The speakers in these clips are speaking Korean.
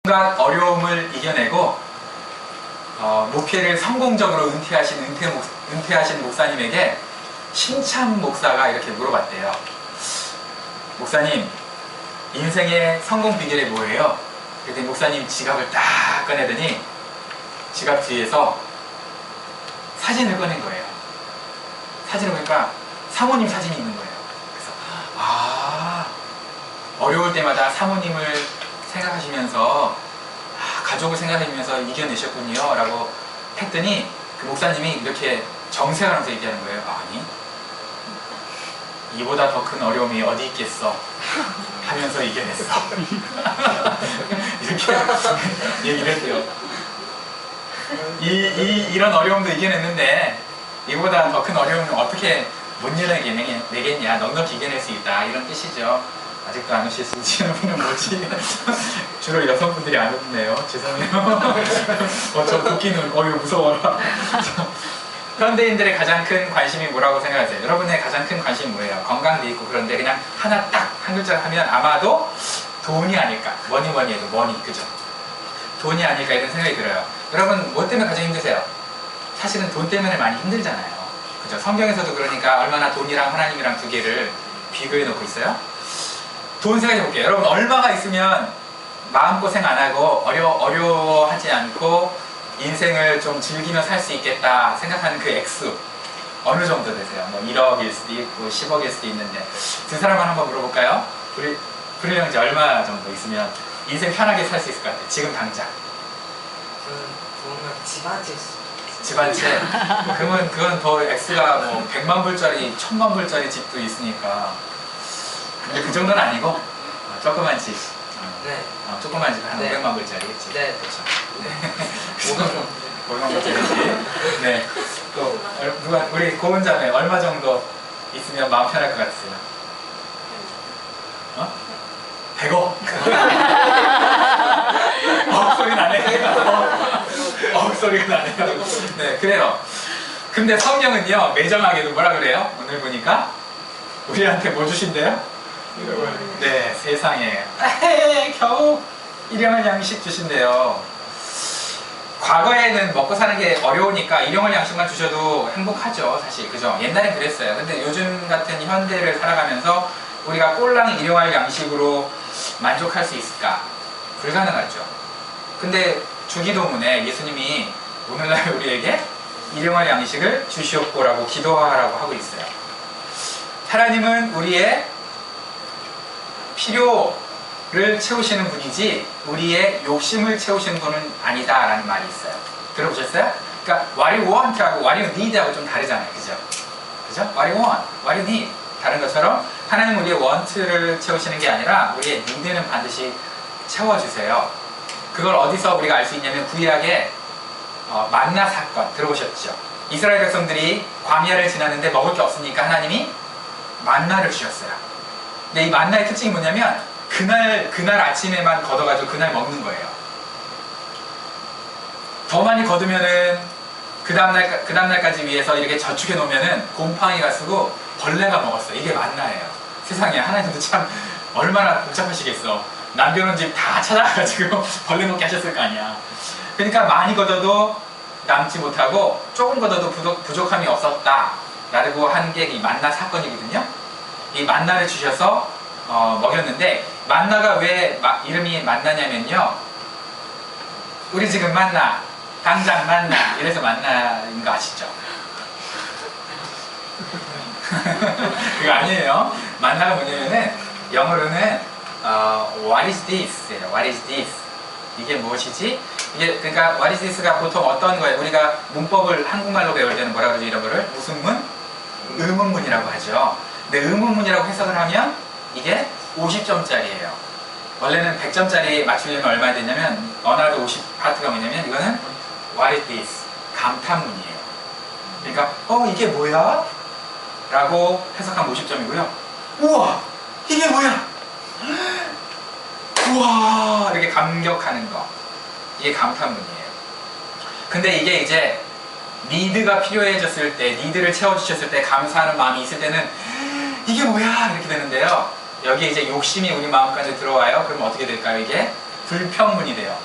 온갖 어려움을 이겨내고 목회를 성공적으로 은퇴하신 목사님에게 신참 목사가 이렇게 물어봤대요. 목사님, 인생의 성공 비결이 뭐예요? 그랬더니 목사님 지갑을 딱 꺼내더니 지갑 뒤에서 사진을 꺼낸 거예요. 사진을 보니까 사모님 사진이 있는 거예요. 그래서 어려울 때마다 사모님을 생각하시면서 가족을 생각하시면서 이겨내셨군요 라고 했더니 그 목사님이 이렇게 정색하면서 얘기하는 거예요. 아니, 이보다 더 큰 어려움이 어디 있겠어 하면서 이겨냈어. 이렇게 얘기를 했대요. 이런 어려움도 이겨냈는데 이보다 더 큰 어려움은 어떻게 못 이겨내겠냐, 넉넉히 이겨낼 수 있다, 이런 뜻이죠. 아직도 안 오셨는지 분은 뭐지? 주로 여성분들이 안 오네요. 죄송해요. 저 도끼는 이거 무서워라. 현대인들의 가장 큰 관심이 뭐라고 생각하세요? 여러분의 가장 큰 관심이 뭐예요? 건강도 있고 그런데 그냥 하나 딱 한 글자 하면 아마도 돈이 아닐까. 뭐니 해도 머니, 그죠? 돈이 아닐까 이런 생각이 들어요. 여러분 뭐 때문에 가장 힘드세요? 사실은 돈 때문에 많이 힘들잖아요. 그죠? 성경에서도 그러니까 얼마나 돈이랑 하나님이랑 두 개를 비교해 놓고 있어요? 돈 생각해 볼게요. 여러분 얼마가 있으면 마음고생 안 하고 어려워하지 않고 인생을 좀 즐기며 살 수 있겠다 생각하는 그 액수 어느 정도 되세요? 뭐 1억일 수도 있고 10억일 수도 있는데 두 사람만 한번 물어볼까요? 우리 형제 얼마 정도 있으면 인생 편하게 살 수 있을 것 같아요? 지금 당장. 저는 집 한 채 있어요. 집 한 채? 그러면 그건 더 액수가 뭐 100만 불짜리 1000만 불짜리 집도 있으니까. 근데 그 정도는 아니고 조그만 집. 네. 조그만 집 한 네. 500만 불짜리겠지. 네. 그렇죠. 네. 500만 불짜리 집. 네. 또 우리 고은자매 얼마 정도 있으면 마음 편할 것 같으세요? 100억? 소리 나네요. 소리가 나네요. 네, 그래요. 근데 성경은요, 매정하게도 뭐라 그래요? 오늘 보니까 우리한테 뭐 주신대요? 네, 세상에 겨우 일용할 양식 주신대요. 과거에는 먹고 사는 게 어려우니까 일용할 양식만 주셔도 행복하죠, 사실. 그죠? 옛날엔 그랬어요. 근데 요즘 같은 현대를 살아가면서 우리가 꼴랑 일용할 양식으로 만족할 수 있을까? 불가능하죠. 근데 주기도문에 예수님이 오늘날 우리에게 일용할 양식을 주시옵고라고 기도하라고 하고 있어요. 하나님은 우리의 필요를 채우시는 분이지 우리의 욕심을 채우시는 분은 아니다라는 말이 있어요. 들어보셨어요? 그러니까 what you want하고 what you need하고 좀 다르잖아요. 그죠? 그죠? what you want, what you need 다른 것처럼 하나님은 우리의 want를 채우시는 게 아니라 우리의 need는 반드시 채워주세요. 그걸 어디서 우리가 알 수 있냐면 구약의 만나 사건 들어보셨죠? 이스라엘 백성들이 광야를 지났는데 먹을 게 없으니까 하나님이 만나를 주셨어요. 근데 이 만나의 특징이 뭐냐면 그날 아침에만 걷어가지고 그날 먹는 거예요. 더 많이 거두면은 그 다음날까지 위해서 이렇게 저축해 놓으면은 곰팡이가 쓰고 벌레가 먹었어요. 이게 만나예요. 세상에 하나님도 참 얼마나 복잡하시겠어. 남겨놓은 집 다 찾아가지고 벌레 먹게 하셨을 거 아니야. 그러니까 많이 걷어도 남지 못하고 조금 걷어도 부족함이 없었다 라고 한 게 이 만나 사건이거든요. 이 만나를 주셔서 먹였는데 만나가 왜 이름이 만나냐면요, 우리 지금 만나, 당장 만나 이래서 만나인 거 아시죠? 그거 아니에요. 만나가 뭐냐면은 영어로는 what is this? what is this? 이게 무엇이지? 이게 그러니까 what is this가 보통 어떤 거예요? 우리가 문법을 한국말로 배울 때는 뭐라 그러죠? 이런 거를 무슨 문? 의문문이라고 하죠. 근데 의문문이라고 해석을 하면 이게 50점짜리예요. 원래는 100점짜리 맞추려면 얼마나 되냐면 어나더 50파트가 뭐냐면 이거는 what is this? 감탄문이에요. 그러니까 이게 뭐야? 라고 해석하면 50점이고요. 우와! 이게 뭐야? 우와! 이렇게 감격하는 거. 이게 감탄문이에요. 근데 이게 이제 니드가 필요해졌을 때, 니드를 채워주셨을 때, 감사하는 마음이 있을 때는 이게 뭐야? 이렇게 되는데요. 여기에 이제 욕심이 우리 마음까지 들어와요. 그럼 어떻게 될까요? 이게 불평문이 돼요.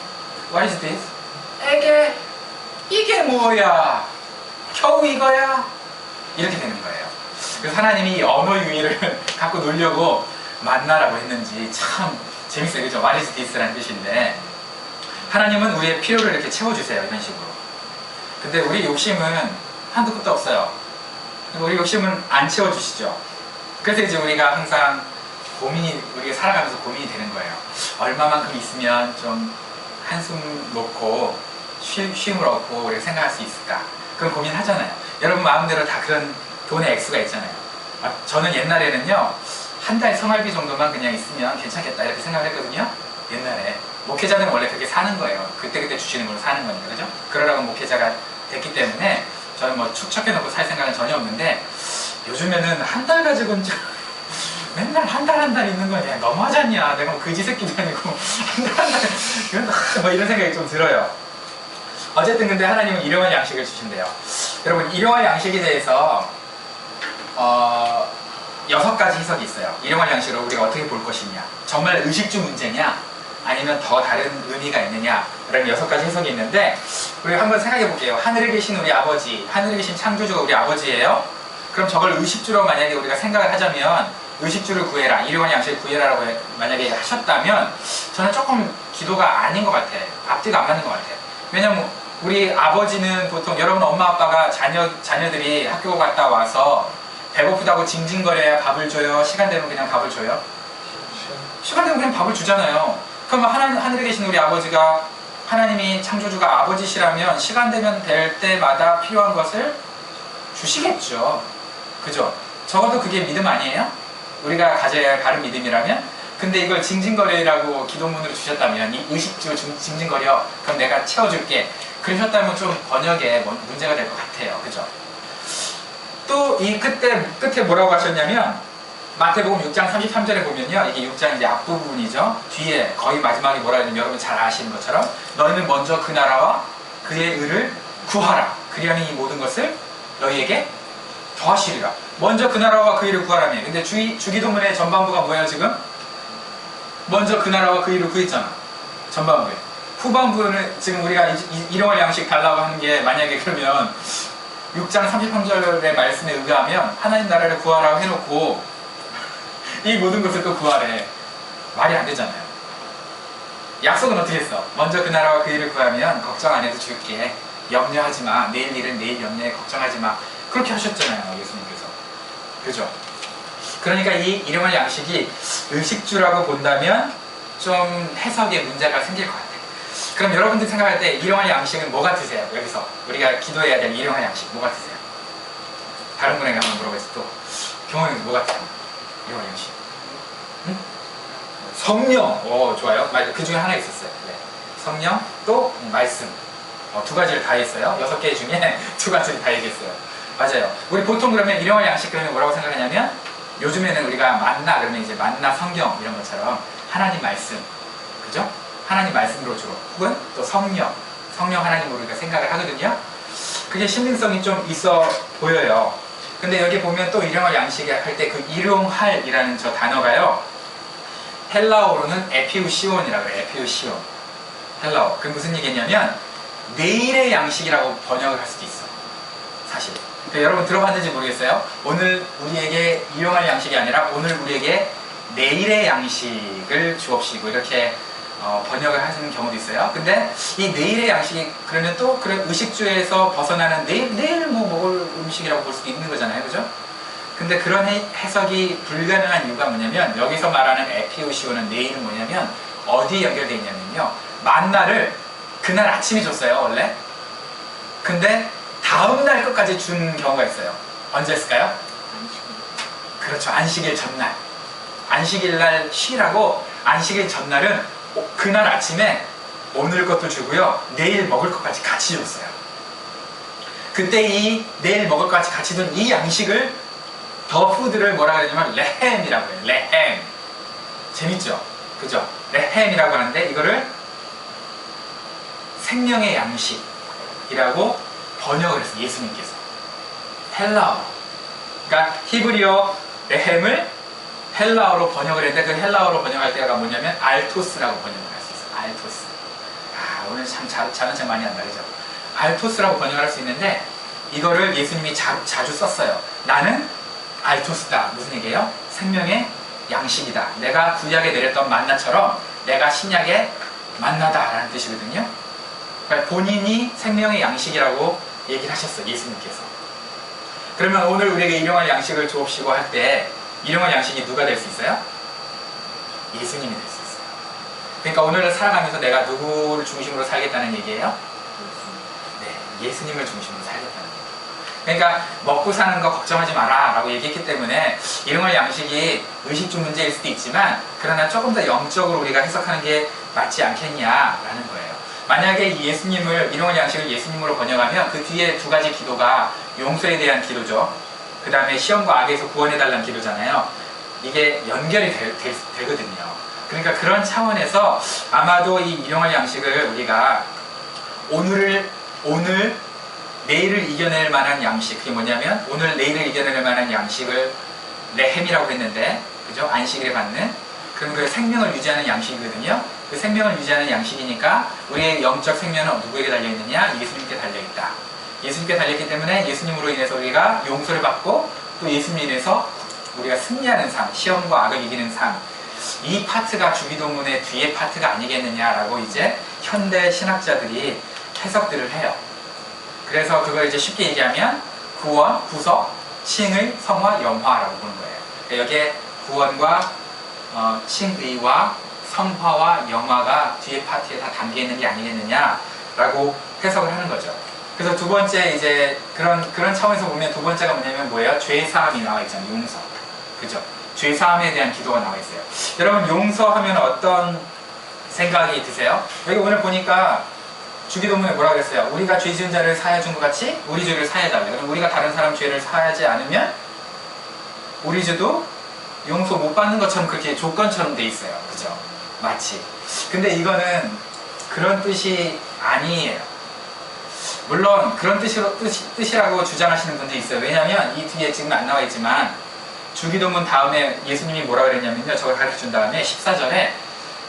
What is this? 이게 뭐야? 겨우 이거야? 이렇게 되는 거예요. 그래서 하나님이 언어 유희를 갖고 놀려고 만나라고 했는지 참 재밌어요. 그죠? What is this라는 뜻인데, 하나님은 우리의 필요를 이렇게 채워주세요. 이런 식으로. 근데 우리 욕심은 한두 끝도 없어요. 우리 욕심은 안 채워주시죠. 그래서 이제 우리가 항상 우리가 살아가면서 고민이 되는 거예요. 얼마만큼 있으면 좀 한숨 놓고 쉼을 얻고 우리가 생각할 수 있을까? 그런 고민하잖아요. 여러분 마음대로 다 그런 돈의 액수가 있잖아요. 저는 옛날에는요, 한 달 생활비 정도만 그냥 있으면 괜찮겠다 이렇게 생각을 했거든요. 옛날에. 목회자들은 원래 그렇게 사는 거예요. 그때그때 주시는 걸로 사는 거니까, 그죠? 그러라고 목회자가 됐기 때문에 저는 뭐 축적해놓고 살 생각은 전혀 없는데, 요즘에는 한 달 가지고는 좀 맨날 한 달 있는 거냐, 너무하지 않냐, 내가 뭐 그지 새끼도 아니고 한 달 뭐 이런 생각이 좀 들어요. 어쨌든 근데 하나님은 일용할 양식을 주신대요. 여러분, 일용할 양식에 대해서 6가지 해석이 있어요. 일용할 양식을 우리가 어떻게 볼 것이냐, 정말 의식주 문제냐, 아니면 더 다른 의미가 있느냐, 라는 6가지 해석이 있는데, 우리 한번 생각해 볼게요. 하늘에 계신 우리 아버지, 하늘에 계신 창조주가 우리 아버지예요. 그럼 저걸 의식주로 만약에 우리가 생각을 하자면, 의식주를 구해라, 일용할 양식을 구해라라고 만약에 하셨다면, 저는 조금 기도가 아닌 것 같아요. 앞뒤가 안 맞는 것 같아요. 왜냐면 우리 아버지는 보통, 여러분 엄마 아빠가 자녀들이 학교 갔다 와서 배고프다고 징징거려야 밥을 줘요? 시간 되면 그냥 밥을 줘요? 시간 되면 그냥 밥을 주잖아요. 그럼 하늘에 계신 우리 아버지가, 하나님이 창조주가 아버지시라면 시간 되면 될 때마다 필요한 것을 주시겠죠. 그죠? 적어도 그게 믿음 아니에요? 우리가 가져야 할 바른 믿음이라면? 근데 이걸 징징거리라고 기도문으로 주셨다면, 이 의식주 징징거려, 그럼 내가 채워줄게, 그러셨다면 좀 번역에 문제가 될 것 같아요. 그죠? 또 이 끝에 뭐라고 하셨냐면, 마태복음 6장 33절에 보면요, 이게 6장 이제 앞부분이죠. 뒤에 거의 마지막에 뭐라 했냐면, 여러분 잘 아시는 것처럼, 너희는 먼저 그 나라와 그의 의를 구하라, 그리하면 이 모든 것을 너희에게 더하시리라. 먼저 그 나라와 그 일을 구하라며. 근데 주기도문의 전반부가 뭐예요 지금? 먼저 그 나라와 그 일을 구했잖아, 전반부에. 후반부는 지금 우리가 일용할 양식 달라고 하는 게, 만약에 그러면 6장 33절의 말씀에 의하면 하나님 나라를 구하라고 해놓고 이 모든 것을 또 구하래. 말이 안 되잖아요. 약속은 어떻게 했어? 먼저 그 나라와 그 일을 구하면 걱정 안 해도 줄게, 염려하지 마, 내일 일은 내일 염려해, 걱정하지 마, 그렇게 하셨잖아요, 예수님께서. 그죠? 그러니까 이 일용할 양식이 의식주라고 본다면 좀 해석에 문제가 생길 것 같아요. 그럼 여러분들 생각할 때 일용할 양식은 뭐 같으세요? 여기서 우리가 기도해야 될 일용할 양식 뭐 같으세요? 다른 분에게 한번 물어보세요. 또 경험이 뭐 같아요? 일용할 양식. 응? 성령. 오, 좋아요. 그 중에 하나 있었어요. 네. 성령, 또 말씀. 2가지를 다 했어요. 6개 중에 2가지를 다 얘기했어요. 맞아요. 우리 보통 그러면 일용할 양식 그러면 뭐라고 생각하냐면, 요즘에는 우리가 만나 그러면 이제 만나 성경 이런 것처럼 하나님 말씀, 그죠? 하나님 말씀으로 주로, 혹은 또 성령 하나님으로 우리가 생각을 하거든요. 그게 신빙성이 좀 있어 보여요. 근데 여기 보면 또 일용할 양식 할 때 그 일용할이라는 저 단어가요, 헬라어로는 에피우시온이라고 해요. 에피우시온. 헬라어. 그게 무슨 얘기냐면 내일의 양식이라고 번역을 할 수도 있어, 사실. 여러분 들어봤는지 모르겠어요. 오늘 우리에게 일용할 양식이 아니라 오늘 우리에게 내일의 양식을 주옵시고, 이렇게 번역을 하시는 경우도 있어요. 근데 이 내일의 양식이 그러면 또 그런 의식주에서 벗어나는 내일 뭐 먹을 음식이라고 볼 수도 있는 거잖아요, 그죠? 근데 그런 해석이 불가능한 이유가 뭐냐면, 여기서 말하는 에피오시오는 내일은 뭐냐면 어디에 연결되어 있냐면요, 만나를 그날 아침에 줬어요 원래. 근데 다음날 끝까지 준 경우가 있어요. 언제 했을까요? 그렇죠, 안식일 전날. 안식일날 쉬라고, 안식일 전날은 그날 아침에 오늘 것도 주고요, 내일 먹을 것까지 같이 줬어요. 그때 이 내일 먹을 것까지 같이 둔 이 양식을, 더 푸드를 뭐라 그러냐면 레헴이라고 해요. 레헴. 재밌죠? 그죠? 레헴이라고 하는데, 이거를 생명의 양식이라고 번역을 했어요, 예수님께서. 헬라어. 그러니까 히브리어 레헴을 헬라어로 번역을 했는데, 그 헬라어로 번역할 때가 뭐냐면 알토스라고 번역을 할 수 있어요. 알토스. 오늘 참 잘난 척 많이 한다, 그죠? 알토스라고 번역할 수 있는데 이거를 예수님이 자주 썼어요. 나는 알토스다. 무슨 얘기예요? 생명의 양식이다. 내가 구약에 내렸던 만나처럼 내가 신약의 만나다 라는 뜻이거든요. 그러니까 본인이 생명의 양식이라고 얘기를 하셨어요, 예수님께서. 그러면 오늘 우리에게 일용할 양식을 주옵시고 할 때 일용할 양식이 누가 될 수 있어요? 예수님이 될 수 있어요. 그러니까 오늘 살아가면서 내가 누구를 중심으로 살겠다는 얘기예요? 네, 예수님을 중심으로 살겠다는 얘기예요. 그러니까 먹고 사는 거 걱정하지 마라 라고 얘기했기 때문에 일용할 양식이 의식주 문제일 수도 있지만 그러나 조금 더 영적으로 우리가 해석하는 게 맞지 않겠냐라는 거예요. 만약에 일용할 양식을 예수님으로 번역하면 그 뒤에 두 가지 기도가 용서에 대한 기도죠. 그 다음에 시험과 악에서 구원해달라는 기도잖아요. 이게 연결이 되거든요. 그러니까 그런 차원에서 아마도 이 일용할 양식을 우리가 오늘 내일을 이겨낼 만한 양식, 그게 뭐냐면 오늘 내일을 이겨낼 만한 양식을 레헴이라고 했는데, 그죠? 안식일에 받는 그럼 그 생명을 유지하는 양식이거든요. 그 생명을 유지하는 양식이니까 우리의 영적 생명은 누구에게 달려있느냐? 예수님께 달려있다. 예수님께 달렸기 때문에 예수님으로 인해서 우리가 용서를 받고 또 예수님으로 인해서 우리가 승리하는 삶, 시험과 악을 이기는 삶, 이 파트가 주기도문의 뒤에 파트가 아니겠느냐라고 이제 현대 신학자들이 해석들을 해요. 그래서 그걸 이제 쉽게 얘기하면 구원, 구속, 칭의, 성화, 영화라고 보는 거예요. 여기에 구원과 칭의와 성화와 영화가 뒤에 파트에 다 담겨 있는 게 아니겠느냐라고 해석을 하는 거죠. 그래서 두 번째 이제 그런 차원에서 보면 두 번째가 뭐예요? 죄 사함이 나와 있잖아요. 용서, 그죠? 죄 사함에 대한 기도가 나와 있어요. 여러분 용서하면 어떤 생각이 드세요? 여기 오늘 보니까 주기도문에 뭐라 그랬어요? 우리가 죄 지은 자를 사하여 준 것 같이 우리 죄를 사하여 달라. 그럼 우리가 다른 사람 죄를 사하지 않으면 우리 죄도 용서 못 받는 것처럼 그렇게 조건처럼 돼 있어요. 그죠? 마치. 근데 이거는 그런 뜻이 아니에요. 물론 그런 뜻이라고 주장하시는 분도 있어요. 왜냐하면 이 뒤에 지금 안 나와 있지만 주기도문 다음에 예수님이 뭐라 그랬냐면요. 저걸 가르쳐준 다음에 14절에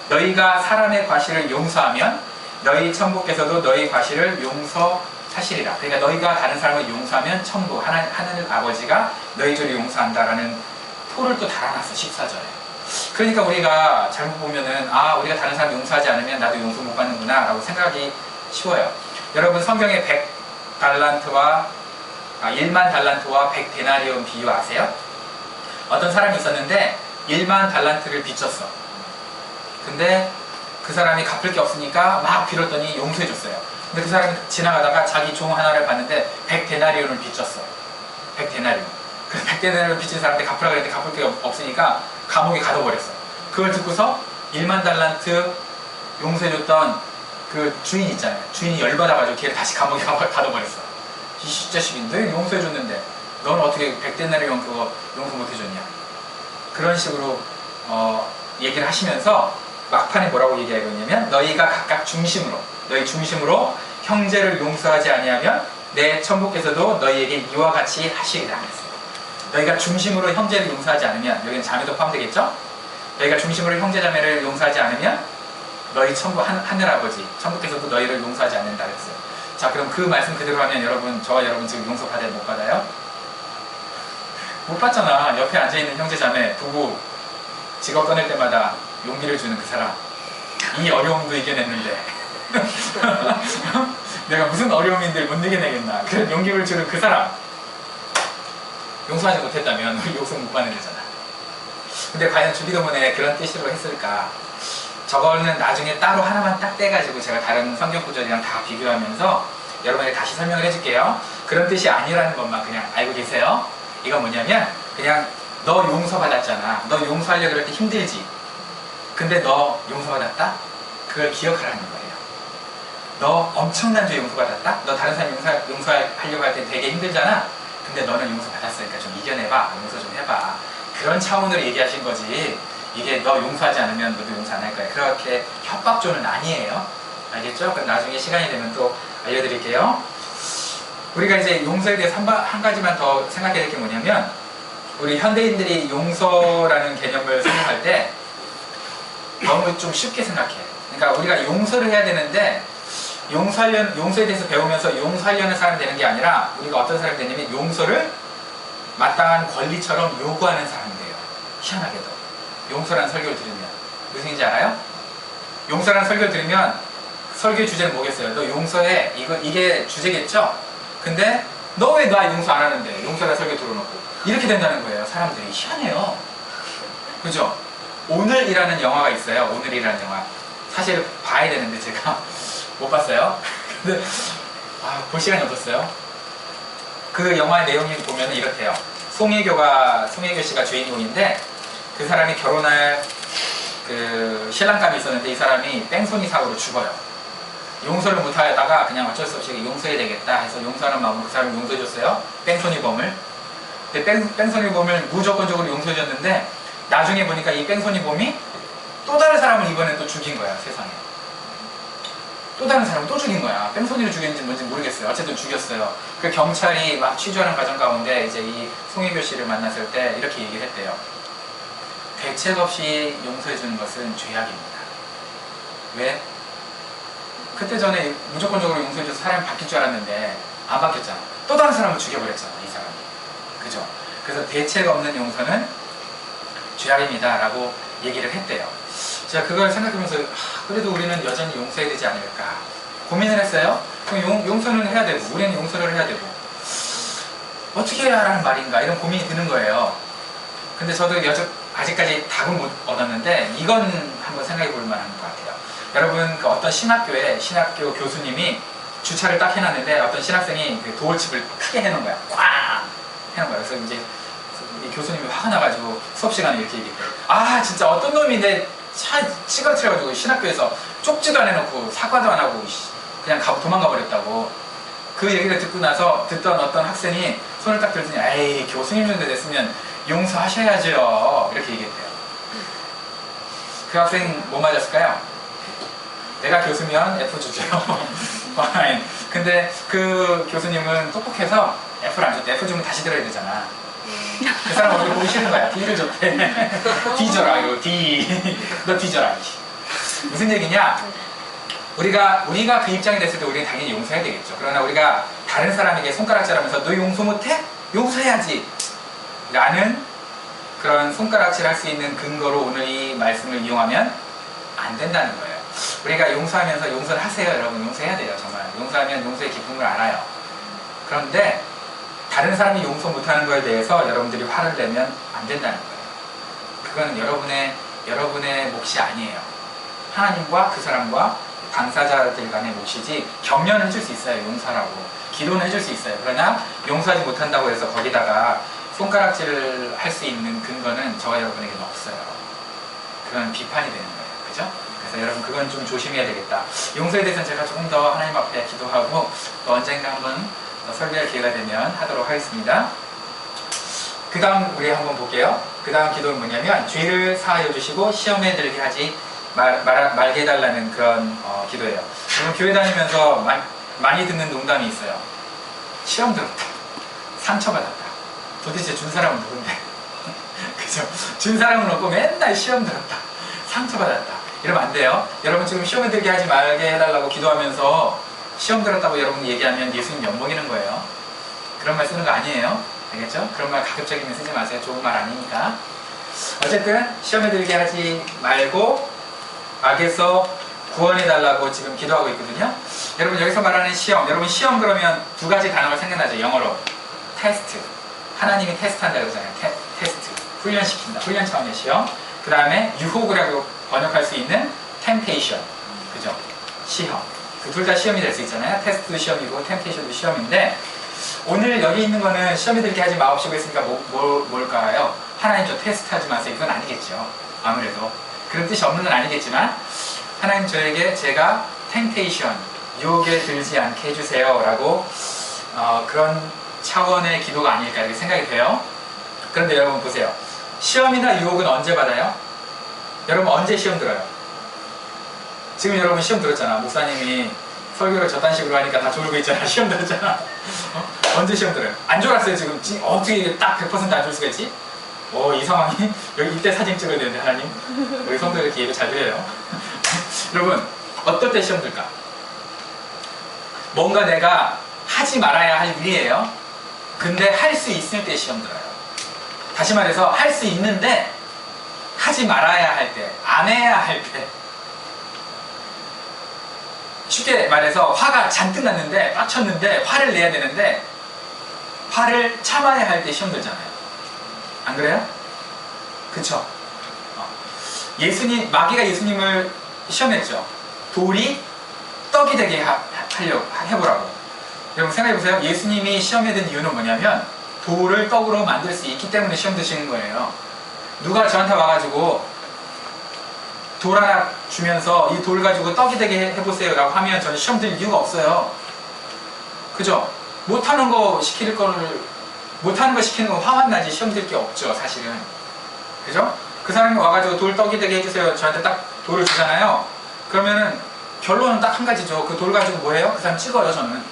너희가 사람의 과실을 용서하면 너희 천부께서도 너희 과실을 용서하시리라. 그러니까 너희가 다른 사람을 용서하면 천부 하늘 아버지가 너희 죄를 용서한다라는 토를 또 달아놨어. 14절에. 그러니까 우리가 잘못 보면은 우리가 다른 사람 용서하지 않으면 나도 용서 못 받는구나 라고 생각이 쉬워요. 여러분 성경에 100달란트와 1만 달란트와 100데나리온 비유 아세요? 어떤 사람이 있었는데 1만 달란트를 빚졌어. 근데 그 사람이 갚을 게 없으니까 막 빌었더니 용서해줬어요. 근데 그 사람이 지나가다가 자기 종 하나를 봤는데 100데나리온을 빚졌어. 100데나리온. 그래서 100데나리온 빚진 사람한테 갚으라 그랬는데 갚을 게 없으니까 감옥에 가둬버렸어. 그걸 듣고서 1만 달란트 용서해줬던 그 주인 있잖아요. 주인이 열받아가지고 걔를 다시 감옥에 가둬버렸어. 이 자식이 너 용서해줬는데 넌 어떻게 100데나리온 그거 용서 못해줬냐. 그런 식으로 얘기를 하시면서 막판에 뭐라고 얘기하고 있냐면 너희가 각각 너희 중심으로 형제를 용서하지 아니하면 내 천부께서도 너희에게 이와 같이 하시리라 했어요. 너희가 중심으로 형제를 용서하지 않으면, 여기는 자매도 포함되겠죠? 너희가 중심으로 형제 자매를 용서하지 않으면 너희 천부 하늘아버지 천부께서도 너희를 용서하지 않는다 그랬어요. 자, 그럼 그 말씀 그대로 하면 저와 여러분 지금 용서 받아요? 못 받아요? 못 받잖아. 옆에 앉아있는 형제 자매 부부 직업 꺼낼 때마다 용기를 주는 그 사람, 이 어려움도 이겨냈는데 내가 무슨 어려움인들 못 이겨내겠나. 그런 용기를 주는 그 사람 용서하지 못했다면 우리 용서 못 받는 거잖아. 근데 과연 주기도문에 그런 뜻으로 했을까? 저거는 나중에 따로 하나만 딱 떼가지고 제가 다른 성경 구절이랑 다 비교하면서 여러분에게 다시 설명을 해줄게요. 그런 뜻이 아니라는 것만 그냥 알고 계세요. 이건 뭐냐면 그냥 너 용서받았잖아. 너 용서하려고 그럴 때 힘들지. 근데 너 용서받았다? 그걸 기억하라는 거예요. 너 엄청난 죄 용서받았다? 너 다른 사람 용서하려고 할 때 되게 힘들잖아? 근데 너는 용서받았으니까 좀 이겨내봐. 용서 좀 해봐. 그런 차원으로 얘기하신 거지. 이게 너 용서하지 않으면 너도 용서 안 할 거야. 그렇게 협박조는 아니에요. 알겠죠? 그럼 나중에 시간이 되면 또 알려드릴게요. 우리가 이제 용서에 대해서 한 가지만 더 생각해야 될 게 뭐냐면 우리 현대인들이 용서라는 개념을 생각할 때 너무 좀 쉽게 생각해. 그러니까 우리가 용서를 해야 되는데 용서에 대해서 배우면서 용서하려는 사람이 되는 게 아니라 우리가 어떤 사람이 되냐면 용서를 마땅한 권리처럼 요구하는 사람이 돼요. 희한하게도. 용서라는 설교를 들으면. 무슨 얘기인지 알아요? 용서라는 설교를 들으면 설교의 주제는 뭐겠어요? 너 용서해. 이게 주제겠죠? 근데 너 왜 나 용서 안 하는데? 용서라는 설교 들어놓고. 이렇게 된다는 거예요. 사람들이. 희한해요. 그죠? 오늘이라는 영화가 있어요. 오늘이라는 영화. 사실 봐야 되는데 제가 못 봤어요. 근데 볼 시간이 없었어요. 그 영화의 내용이 보면 이렇대요. 송혜교 씨가 주인공인데 그 사람이 결혼할 그 신랑감이 있었는데 이 사람이 뺑소니 사고로 죽어요. 용서를 못하다가 그냥 어쩔 수 없이 용서해야 되겠다 해서 용서하는 마음으로 그 사람을 용서해줬어요. 뺑소니범을. 근데 뺑소니범을 무조건적으로 용서해줬는데 나중에 보니까 이 뺑소니범이 또 다른 사람을 이번엔 또 죽인 거야, 세상에. 또 다른 사람을 또 죽인 거야. 뺑소니를 죽였는지 뭔지 모르겠어요. 어쨌든 죽였어요. 그 경찰이 막 취조하는 과정 가운데 이제 이 송혜교 씨를 만났을 때 이렇게 얘기를 했대요. 대책 없이 용서해주는 것은 죄악입니다. 왜? 그때 전에 무조건적으로 용서해줘서 사람이 바뀔 줄 알았는데 안 바뀌었잖아. 또 다른 사람을 죽여버렸잖아, 이 사람이. 그죠? 그래서 대책 없는 용서는 죄악입니다 라고 얘기를 했대요. 제가 그걸 생각하면서 그래도 우리는 여전히 용서해야 되지 않을까 고민을 했어요. 그럼 용서는 해야 되고 우리는 용서를 해야 되고 어떻게 해야 하라는 말인가 이런 고민이 드는 거예요. 근데 저도 아직까지 답은 못 얻었는데 이건 한번 생각해 볼 만한 것 같아요. 여러분 그 어떤 신학교 교수님이 주차를 딱 해놨는데 어떤 신학생이 그 도어칩을 크게 해놓은 거야. 꽝! 해놓은 거야. 그래서 이제 이 교수님이 화가 나가지고 수업 시간에 이렇게 얘기해. 진짜 어떤 놈이 내 차 찌그러뜨려가지고 신학교에서 쪽지도 안 해놓고 사과도 안 하고 그냥 도망가 버렸다고. 그 얘기를 듣고 나서 듣던 어떤 학생이 손을 딱 들더니 에이 교수님 정도 됐으면 용서하셔야죠 이렇게 얘기했대요. 그 학생 뭐 맞았을까요? 내가 교수면 F 주죠. 근데 그 교수님은 똑똑해서 F를 안 줬대. F 주면 다시 들어야 되잖아. 그 사람 얼굴 보기 싫은 거야. D를 줬대. D져라 이거 D. 너 D져라. 무슨 얘기냐? 우리가 그 입장이 됐을 때 우리는 당연히 용서해야 되겠죠. 그러나 우리가 다른 사람에게 손가락질하면서 너 용서 못해? 용서해야지 라는 그런 손가락질 할 수 있는 근거로 오늘 이 말씀을 이용하면 안 된다는 거예요. 우리가 용서하면서 용서를 하세요. 여러분 용서해야 돼요. 정말 용서하면 용서의 기쁨을 알아요. 그런데 다른 사람이 용서 못하는 거에 대해서 여러분들이 화를 내면 안 된다는 거예요. 그건 여러분의 몫이 아니에요. 하나님과 그 사람과 당사자들 간의 몫이지. 격려는 해줄 수 있어요. 용서라고 기도는 해줄 수 있어요. 그러나 용서하지 못한다고 해서 거기다가 손가락질을 할 수 있는 근거는 저와 여러분에게는 없어요. 그건 비판이 되는 거예요. 그죠? 그래서 여러분 그건 좀 조심해야 되겠다. 용서에 대해서는 제가 조금 더 하나님 앞에 기도하고 또 언젠가 한번 설교할 기회가 되면 하도록 하겠습니다. 그 다음 우리 한번 볼게요. 그 다음 기도는 뭐냐면 죄를 사하여 주시고 시험에 들게 하지 말게 해달라는 그런 기도예요. 여러분 교회 다니면서 많이 듣는 농담이 있어요. 시험 들었다. 상처받았다. 도대체 준 사람은 누군데? 그죠? 준 사람은 없고 맨날 시험 들었다. 상처받았다. 이러면 안 돼요. 여러분 지금 시험에 들게 하지 말게 해달라고 기도하면서 시험 들었다고 여러분 얘기하면 예수님 엿먹이는 거예요. 그런 말 쓰는 거 아니에요. 알겠죠? 그런 말 가급적이면 쓰지 마세요. 좋은 말 아니니까. 어쨌든 시험에 들게 하지 말고 악에서 구원해달라고 지금 기도하고 있거든요. 여러분 여기서 말하는 시험, 여러분 시험 그러면 두 가지 단어가 생각나죠. 영어로 테스트. 하나님이 테스트한다고 그러잖아요. 테스트. 훈련시킨다. 훈련 차원의 시험. 그 다음에 유혹이라고 번역할 수 있는 temptation. 그죠? 시험. 그 둘 다 시험이 될 수 있잖아요. 테스트도 시험이고 템테이션도 시험인데 오늘 여기 있는 거는 시험에 들게 하지 마옵시고 했으니까 뭘까요? 하나님 저 테스트하지 마세요. 이건 아니겠죠. 아무래도 그런 뜻이 없는 건 아니겠지만 하나님 저에게 제가 템테이션 유혹에 들지 않게 해주세요 라고 그런 차원의 기도가 아닐까 이렇게 생각이 돼요. 그런데 여러분 보세요. 시험이나 유혹은 언제 받아요? 여러분 언제 시험 들어요? 지금 여러분 시험 들었잖아. 목사님이 설교를 저딴 식으로 하니까 다 졸고 있잖아. 시험 들었잖아. 언제 시험 들어요? 안 졸았어요 지금? 어떻게 딱 100%안 졸 수가 있지? 이 상황이 여기 이때 사진 찍어야 되는데 하나님 우리 성도들 이렇게 예배 잘 드려요. 여러분, 어떨 때 시험 들까? 뭔가 내가 하지 말아야 할 일이에요. 근데 할 수 있을 때 시험 들어요. 다시 말해서 할 수 있는데 하지 말아야 할 때, 안 해야 할 때. 쉽게 말해서 화가 잔뜩 났는데, 빡쳤는데 화를 내야 되는데 화를 참아야 할 때 시험 들잖아요. 안 그래요? 그쵸? 마귀가 예수님을 시험했죠. 돌이 떡이 되게 해보라고. 여러분 생각해보세요. 예수님이 시험에 든 이유는 뭐냐면 돌을 떡으로 만들 수 있기 때문에 시험 드시는 거예요. 누가 저한테 와가지고 돌 하나 주면서 이 돌 가지고 떡이 되게 해보세요 라고 하면 저는 시험 들 이유가 없어요. 그죠? 못하는 거 시키는 거 화만 나지 시험 들 게 없죠, 사실은. 그죠? 그 사람이 와가지고 돌 떡이 되게 해주세요. 저한테 딱 돌을 주잖아요. 그러면은 결론은 딱 한 가지죠. 그 돌 가지고 뭐 해요? 그 사람 찍어요, 저는.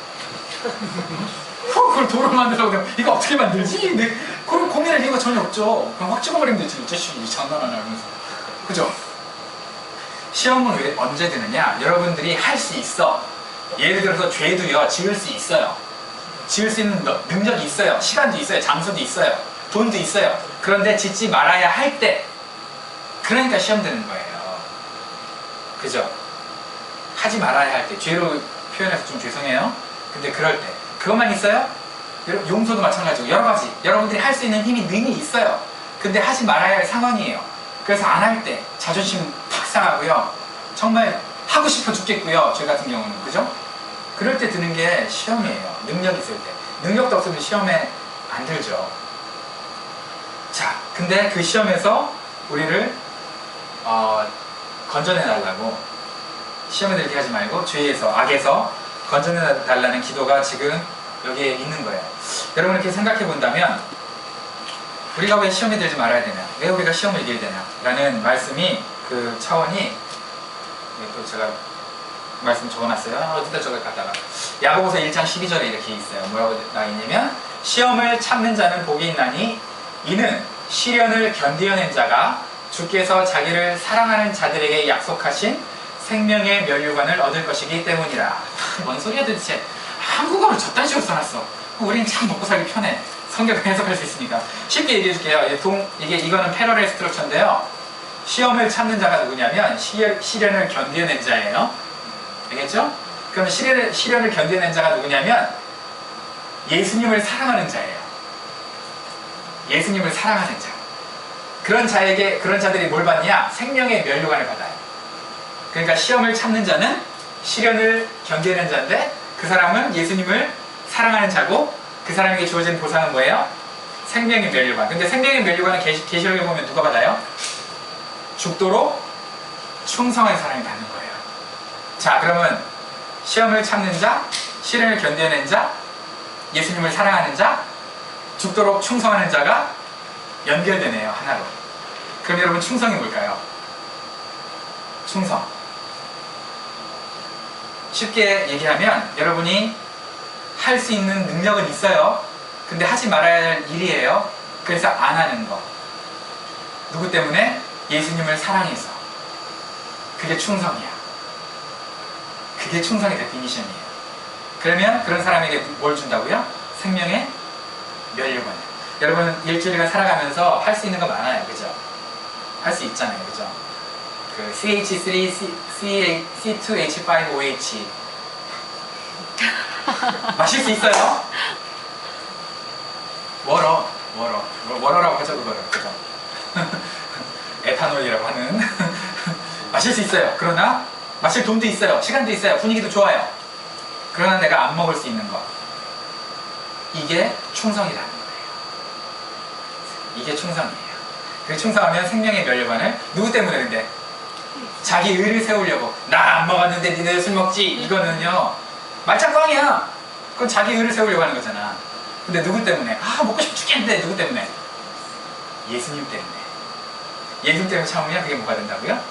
그걸 돌을 만들려고 그러면 이거 어떻게 만들지? 근데 그걸 고민할 이유가 전혀 없죠. 그냥 확 찍어버리면 되지. 어째시 장난하냐 하면서. 그죠? 시험은 왜 언제 드느냐? 여러분들이 할 수 있어. 예를 들어서 죄도요, 지을 수 있어요. 지을 수 있는 능력이 있어요. 시간도 있어요. 장소도 있어요. 돈도 있어요. 그런데 짓지 말아야 할 때, 그러니까 시험 드는 거예요. 그죠? 하지 말아야 할 때, 죄로 표현해서 좀 죄송해요. 근데 그럴 때, 그것만 있어요? 용서도 마찬가지고 여러 가지 여러분들이 할 수 있는 힘이 능이 있어요. 근데 하지 말아야 할 상황이에요. 그래서 안 할 때 자존심 팍 상하고요. 정말 하고 싶어 죽겠고요. 저 같은 경우는. 그죠? 그럴 때 드는 게 시험이에요. 능력 있을 때. 능력도 없으면 시험에 안 들죠. 자, 근데 그 시험에서 우리를 건져내달라고, 시험에 들게 하지 말고 죄에서, 악에서 건져내달라는 기도가 지금 여기에 있는 거예요. 여러분 이렇게 생각해 본다면 우리가 왜 시험에 들지 말아야 되냐, 왜 우리가 시험을 이겨야 되냐 라는 말씀이, 그 차원이, 또 제가 말씀 적어놨어요. 어디다 적어갔다가 야고보서 1장 12절에 이렇게 있어요. 뭐라고 나와 있냐면, 시험을 참는 자는 복이 있나니 이는 시련을 견디어낸 자가 주께서 자기를 사랑하는 자들에게 약속하신 생명의 면류관을 얻을 것이기 때문이라. 뭔 소리야 도대체. 한국어를 저딴 식으로 써놨어. 우린 참 먹고 살기 편해. 성경을 해석할 수 있으니까. 쉽게 얘기해 줄게요. 이거는 패러렐 스트럭처인데요. 시험을 참는 자가 누구냐면 시련을 견뎌낸 자예요. 알겠죠? 그럼 시련을 견뎌낸 자가 누구냐면 예수님을 사랑하는 자예요. 예수님을 사랑하는 자. 그런 자들이 뭘 받냐? 생명의 면류관을 받아요. 그러니까 시험을 참는 자는 시련을 견뎌낸 자인데, 그 사람은 예수님을 사랑하는 자고, 그 사람에게 주어진 보상은 뭐예요? 생명의 면류관. 근데 생명의 면류관은 계시록에 보면 누가 받아요? 죽도록 충성한 사람이 받는 거예요. 자, 그러면 시험을 참는 자, 시련을 견뎌낸 자, 예수님을 사랑하는 자, 죽도록 충성하는 자가 연결되네요, 하나로. 그럼 여러분, 충성이 뭘까요? 충성. 쉽게 얘기하면 여러분이 할 수 있는 능력은 있어요. 근데 하지 말아야 할 일이에요. 그래서 안 하는 거. 누구 때문에? 예수님을 사랑해서. 그게 충성이야. 그게 충성의 데피니션이에요. 그러면 그런 사람에게 뭘 준다고요? 생명의 면류관. 여러분 일주일간 살아가면서 할 수 있는 거 많아요. 그죠? 할 수 있잖아요. 그죠? 그 CH3, C2H5OH 마실 수 있어요? 워러라고 하죠, 그거를. 그죠? 에탄올이라고 하는. 마실 수 있어요. 그러나 마실 돈도 있어요. 시간도 있어요. 분위기도 좋아요. 그러나 내가 안 먹을 수 있는 것. 이게 충성이라는 거예요. 이게 충성이에요. 그 충성하면 생명의 면류관을, 누구 때문에 근데? 자기 의를 세우려고. 나 안 먹었는데 니네 술 먹지? 이거는요, 말짱꽝이야. 그건 자기 의를 세우려고 하는 거잖아. 근데 누구 때문에? 먹고 싶어 죽겠는데. 누구 때문에? 예수님 때문에. 예수님 때문에 참으면 그게 뭐가 된다고요?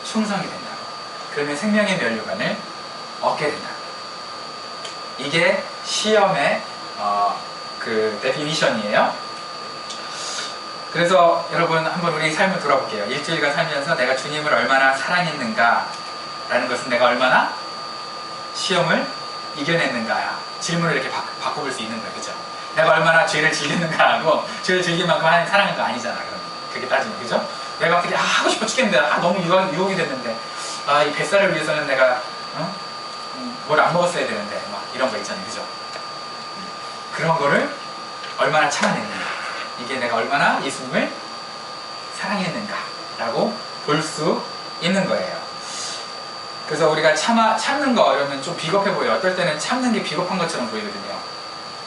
충성이 된다고. 그러면 생명의 면류관을 얻게 된다고. 이게 시험의 그 데피니션이에요. 그래서 여러분 한번 우리 삶을 돌아볼게요. 일주일간 살면서 내가 주님을 얼마나 사랑했는가 라는 것은 내가 얼마나 시험을 이겨냈는가. 질문을 이렇게 바꿔볼 수 있는 거예요. 그죠? 내가 얼마나 죄를 즐겼는가 하고, 죄를 즐길 만큼 하나님 사랑한 거 아니잖아. 그럼 그렇게 따지면. 그죠? 내가 어떻게 하고 싶어 죽겠는데, 너무 유혹이 됐는데, 이 뱃살을 위해서는 내가 뭘 안 먹었어야 되는데, 막 이런 거 있잖아요. 그죠? 그런 거를 얼마나 참아냈는가. 이게 내가 얼마나 예수님을 사랑했는가 라고 볼 수 있는 거예요. 그래서 우리가 참는 거 이러면 좀 비겁해 보여요. 어떨 때는 참는 게 비겁한 것처럼 보이거든요.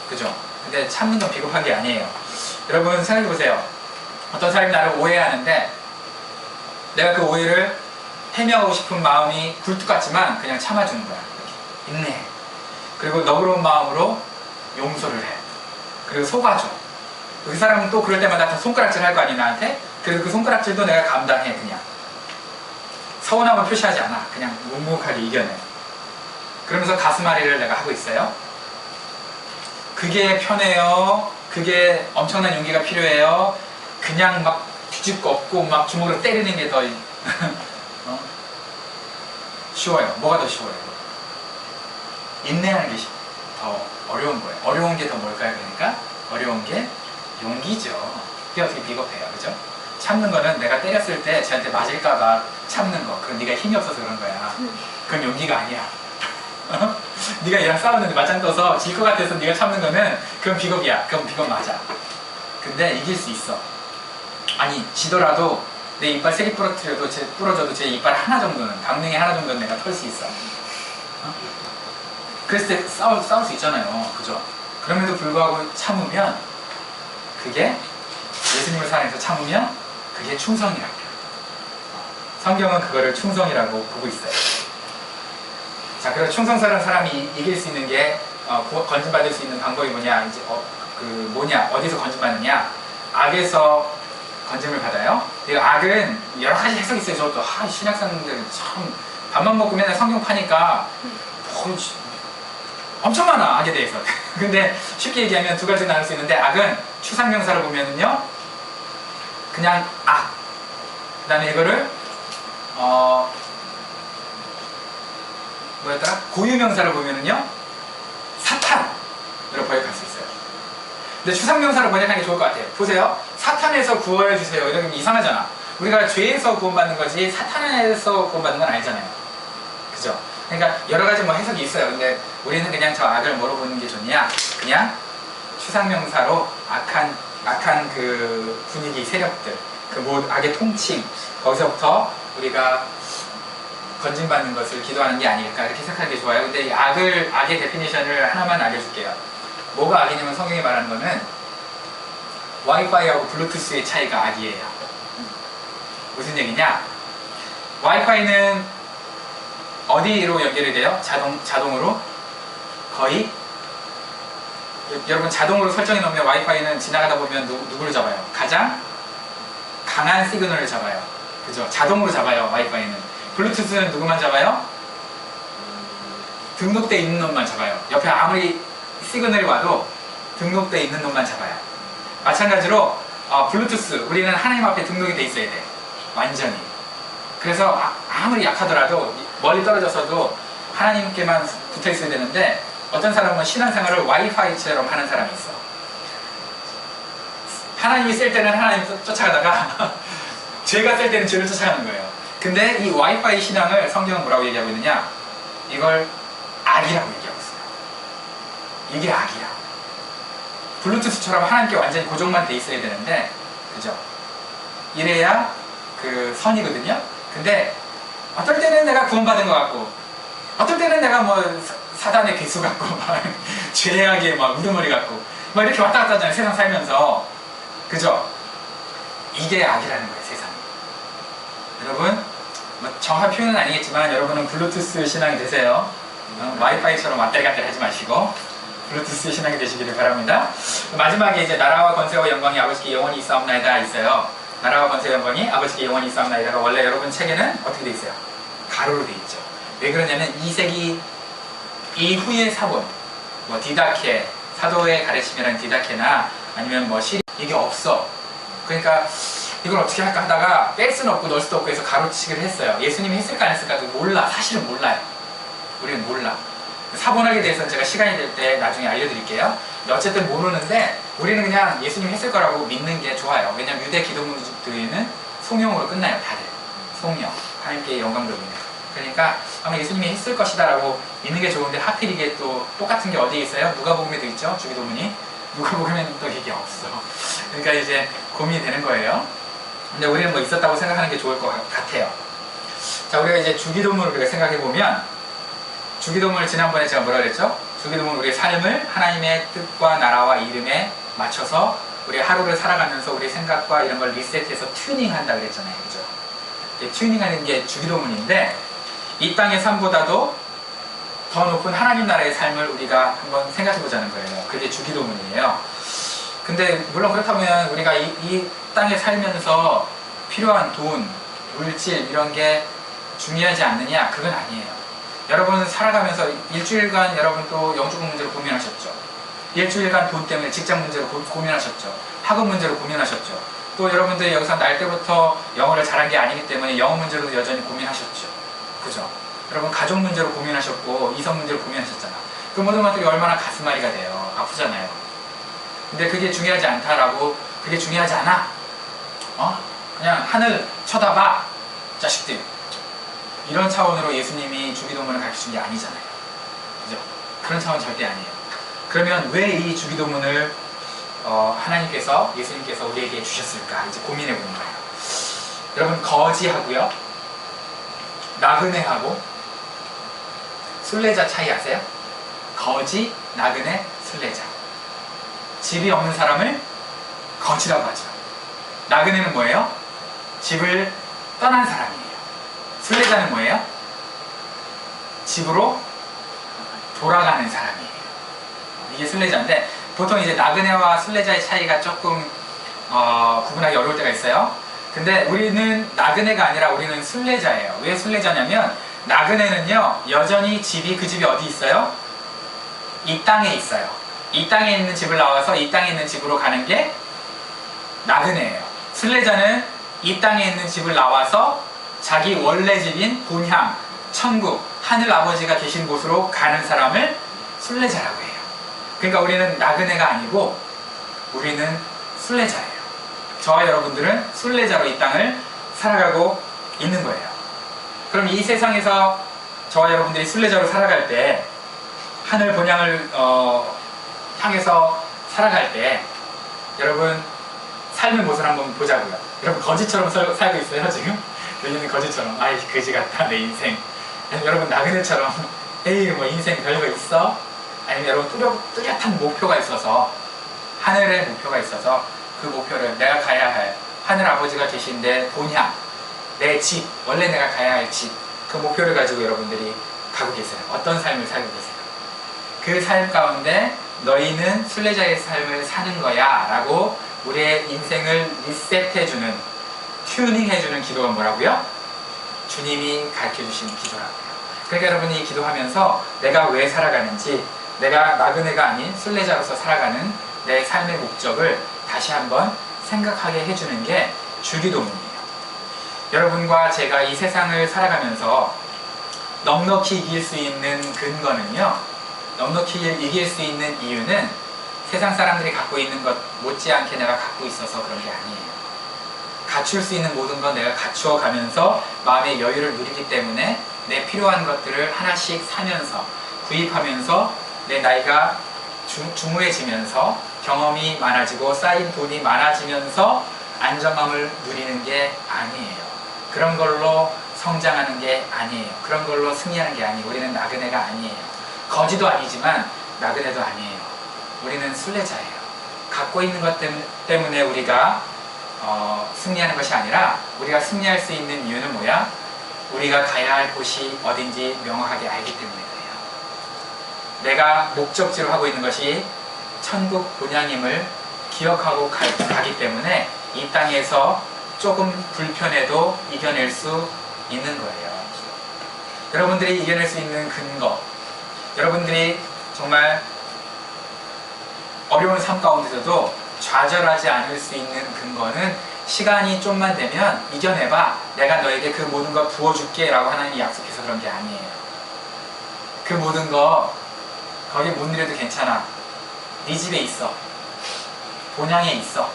그죠? 근데 참는 건 비겁한 게 아니에요. 여러분 생각해 보세요. 어떤 사람이 나를 오해하는데 내가 그 오해를 해명하고 싶은 마음이 굴뚝 같지만 그냥 참아주는 거야. 이렇게 인내해. 그리고 너그러운 마음으로 용서를 해. 그리고 속아줘. 그 사람은 또 그럴 때마다 다 손가락질 할 거 아니 나한테? 그래서 그 손가락질도 내가 감당해. 그냥 서운함을 표시하지 않아. 그냥 묵묵하게 이겨내. 그러면서 가슴앓이를 내가 하고 있어요. 그게 편해요. 그게 엄청난 용기가 필요해요. 그냥 막 뒤집고 엎고 막 주먹으로 때리는 게 더 쉬워요. 뭐가 더 쉬워요? 인내하는 게 더 어려운 거예요. 어려운 게 더 뭘까요? 그러니까 어려운 게 용기죠. 그게 어떻게 비겁해요. 그죠? 참는 거는 내가 때렸을 때 쟤한테 맞을까봐 참는 거. 그건 네가 힘이 없어서 그런 거야. 그건 용기가 아니야. 네가 얘랑 싸웠는데 맞짱 떠서 질 것 같아서 네가 참는 거는 그건 비겁이야. 그건 비겁 맞아. 근데 이길 수 있어. 아니 지더라도 내 이빨 3개 부러져도 제 이빨 하나 정도는, 강냉이 하나 정도는 내가 털 수 있어. 그랬을 때 싸울 수 있잖아요. 그죠? 그럼에도 불구하고 참으면 그게 예수님을 사랑해서 참으면 그게 충성이라고. 성경은 그거를 충성이라고 보고 있어요. 자, 그래서 충성스러운 사람이 이길 수 있는 게 건진받을 수 있는 방법이 뭐냐? 이제 어디서 건진받느냐? 악에서 건짐을 받아요. 이 악은 여러 가지 해석이 있어요. 저도 신학생들 참 밥만 먹고 맨날 성경 파니까 엄청 많아, 악에 대해서. 근데 쉽게 얘기하면 두 가지 나눌 수 있는데, 악은 추상명사로 보면은요 그냥 악. 그 다음에 이거를 뭐였더라? 고유명사로 보면은요 사탄으로 번역할 수 있어요. 근데 추상명사로 번역하는 게 좋을 것 같아요. 보세요. 사탄에서 구원해주세요. 이러면 이상하잖아. 우리가 죄에서 구원받는 거지 사탄에서 구원받는 건 아니잖아요. 그죠? 그러니까 여러 가지 뭐 해석이 있어요. 근데 우리는 그냥 저 악을 뭐로 보는 게 좋냐? 그냥 추상명사로 악한 그 분위기, 세력들, 그 악의 통칭, 거기서부터 우리가 건진받는 것을 기도하는 게 아닐까, 이렇게 생각하는 게 좋아요. 근데 이 악의 데피니션을 하나만 알려줄게요. 뭐가 악이냐면 성경이 말하는 거는 와이파이하고 블루투스의 차이가 악이에요. 무슨 얘기냐? 와이파이는 어디로 연결이 돼요? 자동으로? 거의? 여러분 자동으로 설정해 놓으면 와이파이는 지나가다 보면 누구를 잡아요? 가장 강한 시그널을 잡아요. 그죠? 자동으로 잡아요, 와이파이는. 블루투스는 누구만 잡아요? 등록되어 있는 놈만 잡아요. 옆에 아무리 시그널이 와도 등록되어 있는 놈만 잡아요. 마찬가지로 블루투스, 우리는 하나님 앞에 등록이 돼 있어야 돼. 완전히. 그래서 아무리 약하더라도 멀리 떨어져서도 하나님께만 붙어 있어야 되는데, 어떤 사람은 신앙생활을 와이파이처럼 하는 사람이 있어. 하나님이 쓸 때는 하나님 쫓아가다가 죄가 쓸 때는 죄를 쫓아가는 거예요. 근데 이 와이파이 신앙을 성경은 뭐라고 얘기하고 있느냐? 이걸 악이라고 얘기하고 있어요. 이게 악이야. 블루투스처럼 하나님께 완전히 고정만 돼 있어야 되는데, 그죠? 이래야 그 선이거든요. 근데 어떨 때는 내가 구원받은 것 같고, 어떨 때는 내가 뭐 사단의 개수 같고, 막 죄악의 막 우두머리 같고, 막 이렇게 왔다 갔다 하잖아요, 세상 살면서. 그죠? 이게 악이라는 거예요, 세상이. 여러분, 뭐 정확한 표현은 아니겠지만 여러분은 블루투스 신앙이 되세요. 와이파이처럼 왔다리 갔다리 하지 마시고 블루투스 신앙이 되시기를 바랍니다. 마지막에 이제 나라와 권세와 영광이 아버지께 영원히 있사옵나이다 있어요. 나라와 권세와 영광이 아버지께 영원히 있사옵나이다가 원래 여러분 책에는 어떻게 돼 있어요? 가로로 돼 있죠. 왜 그러냐면 2세기 이후의 사본, 뭐 디다케, 사도의 가르침이라는 디다케나 아니면 뭐 시리, 이게 없어. 그러니까 이걸 어떻게 할까 하다가 뺄 수는 없고 넣을 수도 없고 해서 가로치기를 했어요. 예수님이 했을까 안 했을까도 몰라. 사실은 몰라요. 우리는 몰라. 사본학에 대해서는 제가 시간이 될 때 나중에 알려드릴게요. 어쨌든 모르는데 우리는 그냥 예수님이 했을 거라고 믿는 게 좋아요. 왜냐면 유대 기독교인은 송영으로 끝나요. 다들 송영, 하나님께 영광 돌리는. 그러니까 아마 예수님이 했을 것이다 라고 믿는 게 좋은데 하필 이게 또 똑같은 게 어디에 있어요? 누가복음에도 있죠? 주기도문이. 누가복음에는 또 이게 없어. 그러니까 이제 고민이 되는 거예요. 근데 우리는 뭐 있었다고 생각하는 게 좋을 것 같아요. 자, 우리가 이제 주기도문을 우리가 생각해보면, 주기도문을 지난번에 제가 뭐라 그랬죠? 주기도문은 우리의 삶을 하나님의 뜻과 나라와 이름에 맞춰서 우리 하루를 살아가면서 우리 생각과 이런 걸 리셋해서 튜닝한다 그랬잖아요. 그죠? 튜닝하는 게 주기도문인데, 이 땅의 삶보다도 더 높은 하나님 나라의 삶을 우리가 한번 생각해보자는 거예요. 그게 주기도문이에요. 근데 물론 그렇다면 우리가 이 땅에 살면서 필요한 돈, 물질 이런 게 중요하지 않느냐? 그건 아니에요. 여러분 살아가면서 일주일간 여러분 또 영주권 문제로 고민하셨죠. 일주일간 돈 때문에 직장 문제로 고민하셨죠. 학업 문제로 고민하셨죠. 또 여러분들이 여기서 날 때부터 영어를 잘한 게 아니기 때문에 영어 문제로도 여전히 고민하셨죠. 그죠? 여러분 가족 문제로 고민하셨고 이성 문제로 고민하셨잖아. 그 모든 것들이 얼마나 가슴앓이가 돼요. 아프잖아요. 근데 그게 중요하지 않다라고, 그게 중요하지 않아. 그냥 하늘 쳐다봐. 자식들. 이런 차원으로 예수님이 주기도문을 가르치신 게 아니잖아요. 그죠? 그런 차원 절대 아니에요. 그러면 왜 이 주기도문을 하나님께서, 예수님께서 우리에게 주셨을까? 이제 고민해 보는 거예요. 여러분, 거지하고요, 나그네하고 순례자 차이 아세요? 거지, 나그네, 순례자. 집이 없는 사람을 거지라고 하죠. 나그네는 뭐예요? 집을 떠난 사람이에요. 순례자는 뭐예요? 집으로 돌아가는 사람이에요. 이게 순례자인데, 보통 이제 나그네와 순례자의 차이가 조금 구분하기 어려울 때가 있어요. 근데 우리는 나그네가 아니라 우리는 순례자예요. 왜 순례자냐면, 나그네는요 여전히 그 집이 어디 있어요? 이 땅에 있어요. 이 땅에 있는 집을 나와서 이 땅에 있는 집으로 가는 게 나그네예요. 순례자는 이 땅에 있는 집을 나와서 자기 원래 집인 본향, 천국, 하늘 아버지가 계신 곳으로 가는 사람을 순례자라고 해요. 그러니까 우리는 나그네가 아니고 우리는 순례자예요. 저와 여러분들은 순례자로 이 땅을 살아가고 있는 거예요. 그럼 이 세상에서 저와 여러분들이 순례자로 살아갈 때, 하늘 본향을 향해서 살아갈 때, 여러분 삶의 모습을 한번 보자고요. 여러분 거지처럼 살고 있어요 지금? 여기는 거지처럼, 아이 거지 같다 내 인생. 아니면 여러분 나그네처럼, 에이 뭐 인생 별거 있어? 아니면 여러분 뚜렷한 목표가 있어서, 하늘의 목표가 있어서 그 목표를, 내가 가야 할 하늘 아버지가 계신데 본향, 내 집, 원래 내가 가야 할 집, 그 목표를 가지고 여러분들이 가고 계세요. 어떤 삶을 살고 계세요? 그 삶 가운데 너희는 순례자의 삶을 사는 거야 라고 우리의 인생을 리셋해주는, 튜닝해주는 기도가 뭐라고요? 주님이 가르쳐주신 기도라고요. 그러니까 여러분이 기도하면서 내가 왜 살아가는지, 내가 나그네가 아닌 순례자로서 살아가는 내 삶의 목적을 다시 한번 생각하게 해주는 게 주기도문이에요. 여러분과 제가 이 세상을 살아가면서 넉넉히 이길 수 있는 근거는요, 넉넉히 이길 수 있는 이유는 세상 사람들이 갖고 있는 것 못지않게 내가 갖고 있어서 그런 게 아니에요. 갖출 수 있는 모든 건 내가 갖추어 가면서 마음의 여유를 누리기 때문에 내 필요한 것들을 하나씩 사면서, 구입하면서 내 나이가 중후해지면서 경험이 많아지고 쌓인 돈이 많아지면서 안정감을 누리는 게 아니에요. 그런 걸로 성장하는 게 아니에요. 그런 걸로 승리하는 게 아니에요. 우리는 나그네가 아니에요. 거지도 아니지만 나그네도 아니에요. 우리는 순례자예요. 갖고 있는 것 때문에 우리가 승리하는 것이 아니라, 우리가 승리할 수 있는 이유는 뭐야? 우리가 가야 할 곳이 어딘지 명확하게 알기 때문에 그래요. 내가 목적지로 하고 있는 것이 천국 본향임을 기억하고 가기 때문에 이 땅에서 조금 불편해도 이겨낼 수 있는 거예요. 여러분들이 이겨낼 수 있는 근거, 여러분들이 정말 어려운 삶 가운데서도 좌절하지 않을 수 있는 근거는 시간이 좀만 되면 이겨내봐. 내가 너에게 그 모든 걸 부어줄게 라고 하나님이 약속해서 그런 게 아니에요. 그 모든 거 거기 못 누려도 괜찮아. 네 집에 있어. 본향에 있어.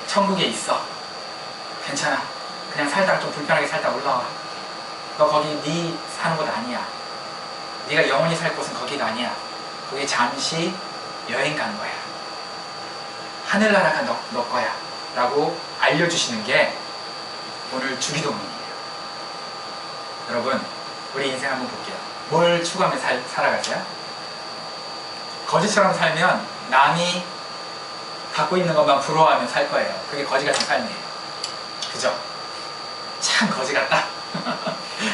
천국에 있어. 괜찮아. 그냥 살다가 좀 불편하게 살다 올라와. 너 거기 네 사는 곳 아니야. 네가 영원히 살 곳은 거기가 아니야. 거기 잠시 여행 간 거야. 하늘나라가 너 거야 라고 알려주시는 게 오늘 주기도문이에요. 여러분, 우리 인생 한번 볼게요. 뭘 추구하며 살아가세요? 거지처럼 살면 남이 갖고 있는 것만 부러워하며 살 거예요. 그게 거지 같은 삶이에요. 그죠? 참 거지 같다.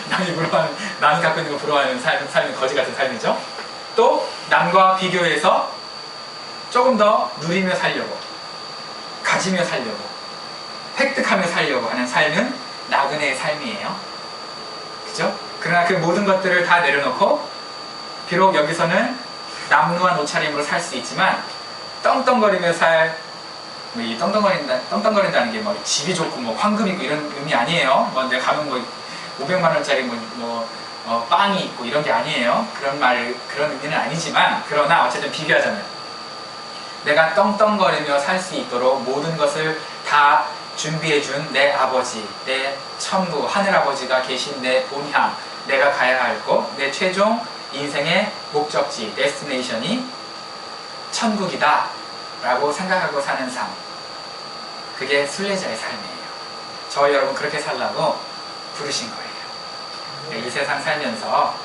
남이 갖고 있는 거 부러워하는 삶이 거지 같은 삶이죠. 또 남과 비교해서 조금 더 누리며 살려고, 가지며 살려고, 획득하며 살려고 하는 삶은 나그네의 삶이에요. 그죠? 그러나 그 모든 것들을 다 내려놓고 비록 여기서는 남루한 옷차림으로 살 수 있지만 떵떵거리며 이 떵떵거린다는 게 뭐 집이 좋고 뭐 황금 있고 이런 의미 아니에요. 뭐 내가 가면 뭐 500만 원짜리 빵이 있고 이런 게 아니에요. 그런 의미는 아니지만, 그러나 어쨌든 비교하자면 내가 떵떵거리며 살 수 있도록 모든 것을 다 준비해준 내 아버지, 내 천부, 하늘아버지가 계신 내 본향, 내가 가야 할 곳, 내 최종 인생의 목적지, 데스티네이션이 천국이다 라고 생각하고 사는 삶, 그게 순례자의 삶이에요. 저와 여러분 그렇게 살라고 부르신 거예요. 이 세상 살면서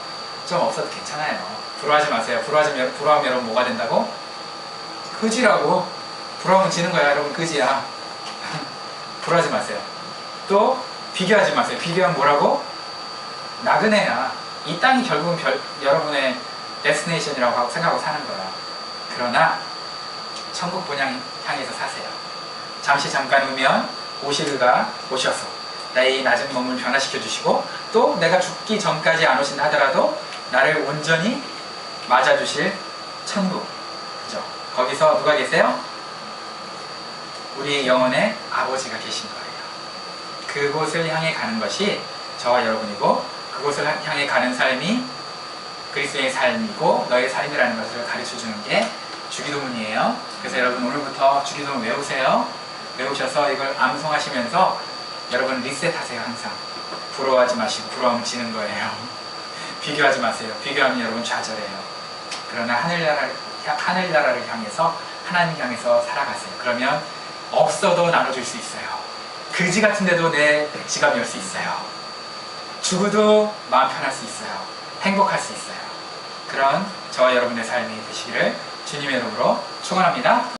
좀 없어도 괜찮아요. 부러워하지 마세요. 부러워하면 여러분 뭐가 된다고? 그지라고. 부러우면 지는 거야 여러분. 그지야. 부러워하지 마세요. 또 비교하지 마세요. 비교하면 뭐라고? 나그네야. 이 땅이 결국은 여러분의 데스티네이션이라고 생각하고 사는 거야. 그러나 천국 본향 향해서 사세요. 잠깐 오면 오시르가 오셔서 나의 낮은 몸을 변화시켜 주시고, 또 내가 죽기 전까지 안 오신다 하더라도 나를 온전히 맞아주실 천국, 그죠? 거기서 누가 계세요? 우리의 영혼의 아버지가 계신 거예요. 그곳을 향해 가는 것이 저와 여러분이고, 그곳을 향해 가는 삶이 그리스도의 삶이고 너의 삶이라는 것을 가르쳐주는 게 주기도문이에요. 그래서 여러분 오늘부터 주기도문 외우세요. 외우셔서 이걸 암송하시면서 여러분 리셋하세요. 항상 부러워하지 마시고, 부러워하면 지는 거예요. 비교하지 마세요. 비교하면 여러분 좌절해요. 그러나 하늘나라를 향해서, 하나님 향해서 살아가세요. 그러면 없어도 나눠줄 수 있어요. 그지 같은데도 내 지갑이 열 수 있어요. 죽어도 마음 편할 수 있어요. 행복할 수 있어요. 그런 저와 여러분의 삶이 되시기를 주님의 이름으로 축원합니다.